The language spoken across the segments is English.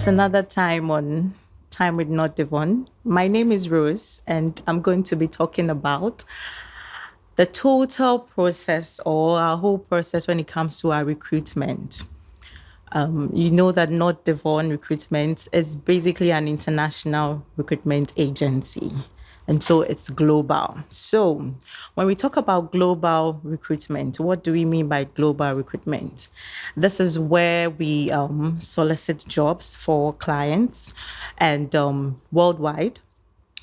It's another time on Time with Not Devon. My name is Rose, and I'm going to be talking about the total process or our whole process when it comes to our recruitment. You know that Not Devon Recruitment is basically an international recruitment agency. And so it's global. So when we talk about global recruitment, what do we mean by global recruitment? This is where we solicit jobs for clients and worldwide.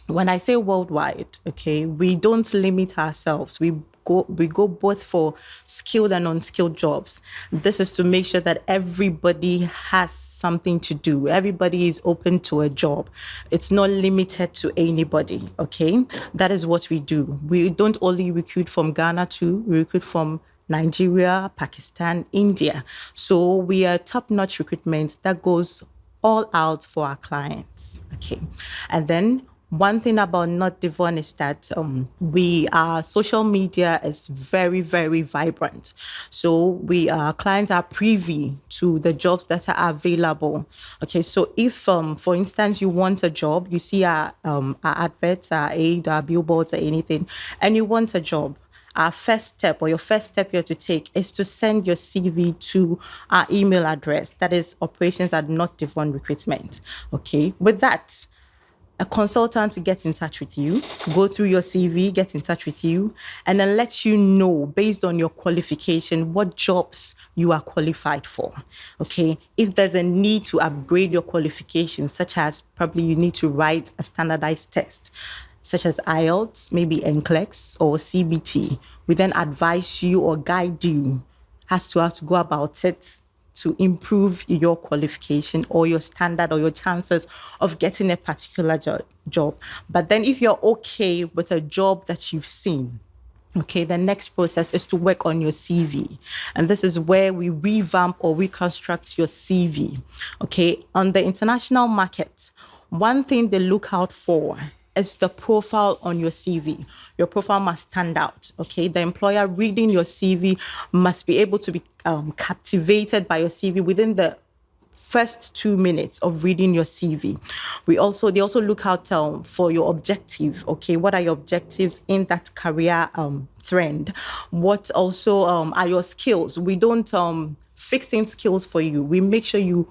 When I say worldwide, okay, we don't limit ourselves. We go both for skilled and unskilled jobs. This is to make sure that everybody has something to do. Everybody is open to a job. It's not limited to anybody, okay? That is what we do. We don't only recruit from Ghana too, we recruit from Nigeria, Pakistan, India. So we are top-notch recruitment that goes all out for our clients, okay? And then one thing about Not Devon is that our social media is very, very vibrant. So our clients are privy to the jobs that are available. Okay, so if, for instance, you want a job, you see our adverts, our aid, our billboards, or anything, and you want a job, our first step or your first step you have to take is to send your CV to our email address. That is operations@Not Devon Recruitment. Okay, with that, a consultant will get in touch with you, go through your CV, get in touch with you, and then let you know based on your qualification what jobs you are qualified for. Okay, if there's a need to upgrade your qualifications, such as probably you need to write a standardized test, such as IELTS, maybe NCLEX or CBT, we then advise you or guide you as to how to go about it to improve your qualification or your standard or your chances of getting a particular job. But then if you're okay with a job that you've seen, okay, the next process is to work on your CV. And this is where we revamp or reconstruct your CV. Okay, on the international market, one thing they look out for is the profile on your CV. Your profile must stand out, okay? The employer reading your CV must be able to be captivated by your CV within the first 2 minutes of reading your CV. They also look out for your objective, okay? What are your objectives in that career trend? What also are your skills? We don't fixing skills for you. We make sure you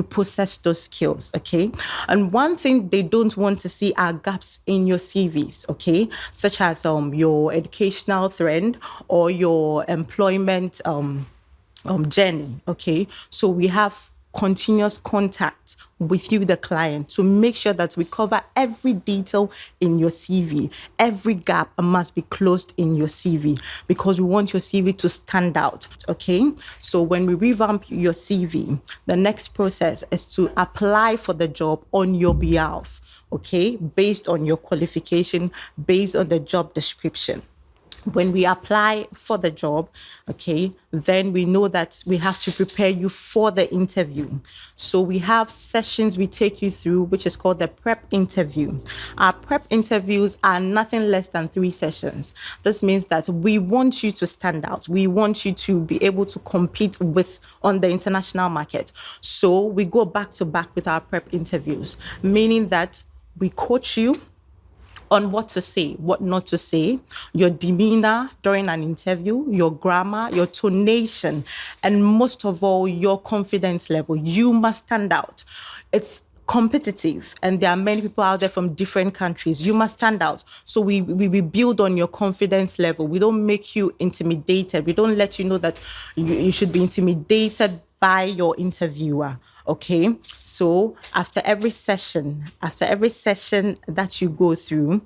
possess those skills, okay? And one thing they don't want to see are gaps in your CVs, okay? Such as your educational trend or your employment journey, okay? So we have continuous contact with you, the client, to make sure that we cover every detail in your CV. Every gap must be closed in your CV because we want your CV to stand out, okay? So when we revamp your CV, the next process is to apply for the job on your behalf, okay? Based on your qualification, based on the job description. When we apply for the job, okay, then we know that we have to prepare you for the interview. So we have sessions we take you through, which is called the prep interview. Our prep interviews are nothing less than 3 sessions. This means that we want you to stand out. We want you to be able to compete on the international market. So we go back to back with our prep interviews, meaning that we coach you on what to say, what not to say, your demeanor during an interview, your grammar, your tonation, and most of all, your confidence level. You must stand out. It's competitive, and there are many people out there from different countries. You must stand out. So we build on your confidence level. We don't make you intimidated. We don't let you know that you should be intimidated by your interviewer. Okay, so after every session that you go through,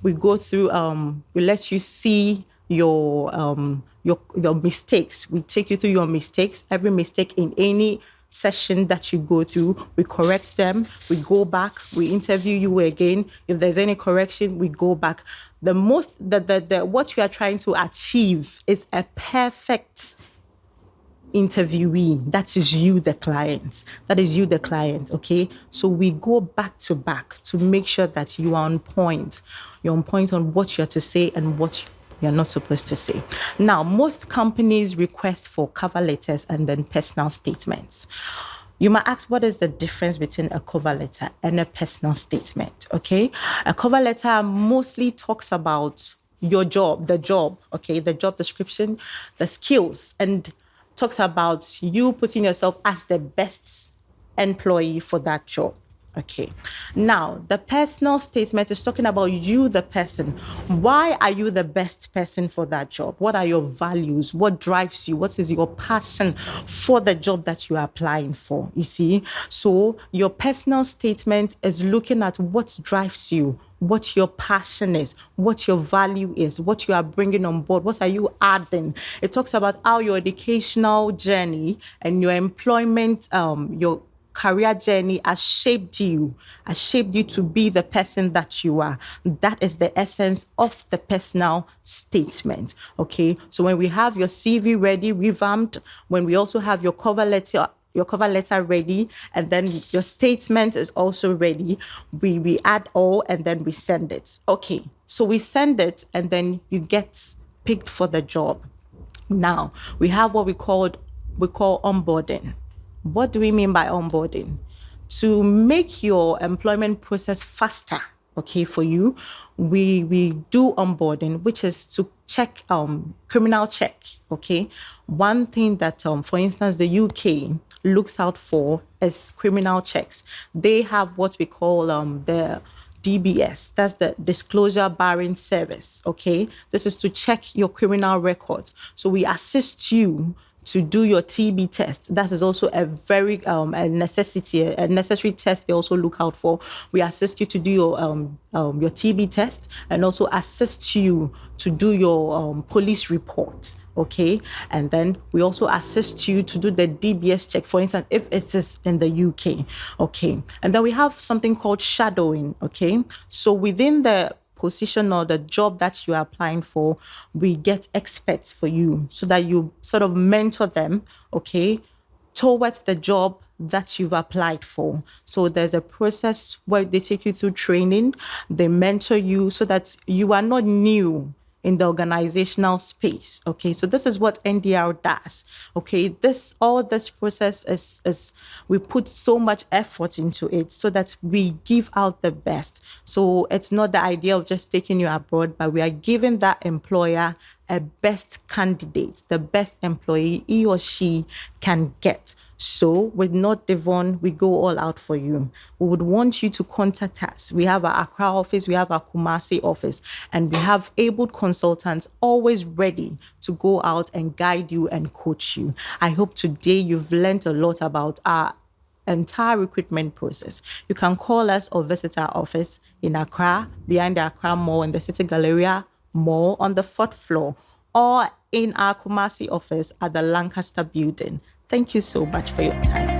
we go through, we let you see your mistakes. We take you through your mistakes. Every mistake in any session that you go through, we correct them. We go back, we interview you again. If there's any correction, we go back. What we are trying to achieve is a perfect interviewee. That is you, the client. Okay, so we go back to back to make sure that you are on point. You're on point on what you have to say and what You're not supposed to say. Now, most companies request for cover letters and then personal statements. You might ask, what is the difference between a cover letter and a personal statement? Okay. A cover letter mostly talks about your job, the job description, the skills, and talks about you putting yourself as the best employee for that job. Okay. Now, the personal statement is talking about you, the person. Why are you the best person for that job? What are your values? What drives you? What is your passion for the job that you are applying for? You see? So your personal statement is looking at what drives you, what your passion is, what your value is, what you are bringing on board, what are you adding. It talks about how your educational journey and your employment, your career journey has shaped you to be the person that you are. That is the essence of the personal statement. Okay. So when we have your CV ready, revamped, when we also have your cover letter ready, and then your statement is also ready, we add all and then we send it. Okay. So we send it and then you get picked for the job. Now we have what we call onboarding. What do we mean by onboarding? To make your employment process faster, okay, for you, we do onboarding, which is to check criminal check, okay? One thing that, for instance, the UK looks out for is criminal checks. They have what we call the DBS, that's the Disclosure Barring Service, okay? This is to check your criminal records. So we assist you to do your TB test. That is also a very a necessary test they also look out for. We assist you to do your TB test and also assist you to do your police report. Okay, and then we also assist you to do the DBS check, for instance, if it is in the UK. Okay, and then we have something called shadowing. Okay, so within the position or the job that you are applying for, we get experts for you so that you sort of mentor them, okay, towards the job that you've applied for. So there's a process where they take you through training, they mentor you so that you are not new in the organizational space. Okay, so this is what NDR does. Okay, all this process is we put so much effort into it so that we give out the best. So it's not the idea of just taking you abroad, but we are giving that employer a best candidate, the best employee he or she can get. So with North Devon, we go all out for you. We would want you to contact us. We have our Accra office, we have our Kumasi office, and we have able consultants always ready to go out and guide you and coach you. I hope today you've learned a lot about our entire recruitment process. You can call us or visit our office in Accra, behind the Accra Mall in the City Galleria Mall on the 4th floor, or in our Kumasi office at the Lancaster building. Thank you so much for your time.